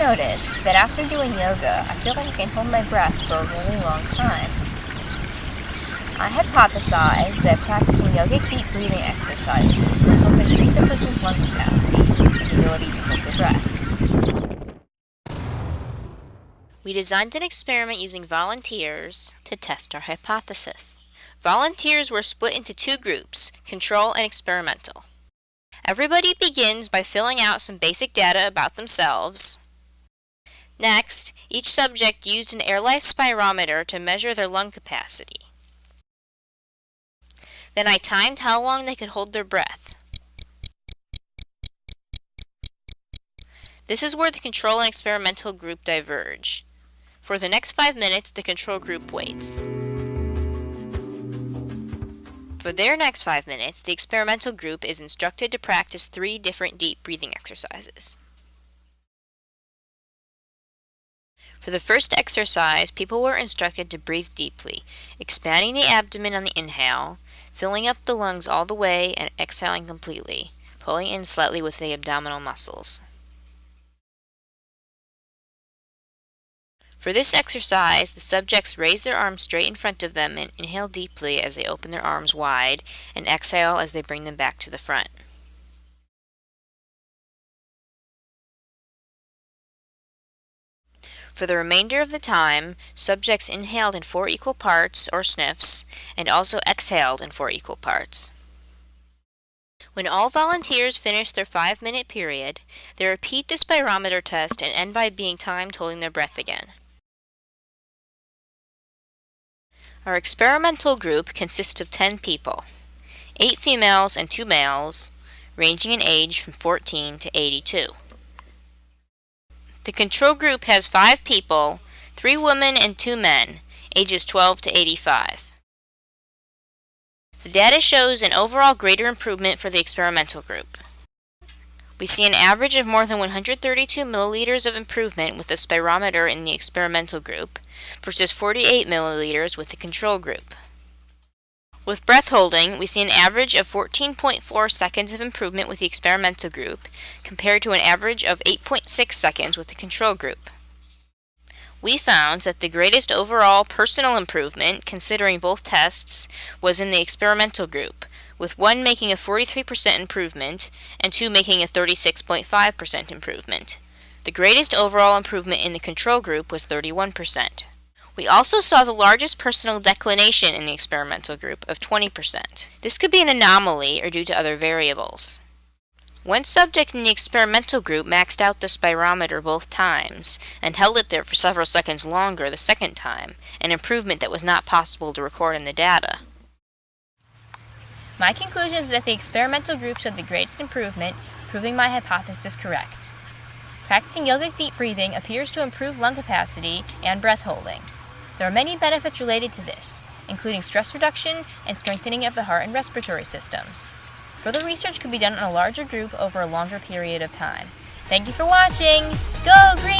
noticed that after doing yoga, I feel like I can hold my breath for a really long time. I hypothesized that practicing yogic deep breathing exercises would help increase a person's lung capacity and ability to hold their breath. We designed an experiment using volunteers to test our hypothesis. Volunteers were split into two groups, control and experimental. Everybody begins by filling out some basic data about themselves. Next, each subject used an air life spirometer to measure their lung capacity. Then I timed how long they could hold their breath. This is where the control and experimental group diverge. For the next 5 minutes, the control group waits. For their next 5 minutes, the experimental group is instructed to practice 3 different deep breathing exercises. For the first exercise, people were instructed to breathe deeply, expanding the abdomen on the inhale, filling up the lungs all the way and exhaling completely, pulling in slightly with the abdominal muscles. For this exercise, the subjects raise their arms straight in front of them and inhale deeply as they open their arms wide and exhale as they bring them back to the front. For the remainder of the time, subjects inhaled in 4 equal parts, or sniffs, and also exhaled in 4 equal parts. When all volunteers finish their 5-minute period, they repeat the spirometer test and end by being timed holding their breath again. Our experimental group consists of 10 people, 8 females and 2 males, ranging in age from 14 to 82. The control group has 5 people, 3 women and 2 men, ages 12 to 85. The data shows an overall greater improvement for the experimental group. We see an average of more than 132 milliliters of improvement with the spirometer in the experimental group versus 48 milliliters with the control group. With breath holding, we see an average of 14.4 seconds of improvement with the experimental group compared to an average of 8.6 seconds with the control group. We found that the greatest overall personal improvement, considering both tests, was in the experimental group, with 1 making a 43% improvement and 2 making a 36.5% improvement. The greatest overall improvement in the control group was 31%. We also saw the largest personal declination in the experimental group of 20%. This could be an anomaly or due to other variables. One subject in the experimental group maxed out the spirometer both times and held it there for several seconds longer the second time, an improvement that was not possible to record in the data. My conclusion is that the experimental group showed the greatest improvement, proving my hypothesis correct. Practicing yogic deep breathing appears to improve lung capacity and breath holding. There are many benefits related to this, including stress reduction and strengthening of the heart and respiratory systems. Further research could be done on a larger group over a longer period of time. Thank you for watching! Go Green!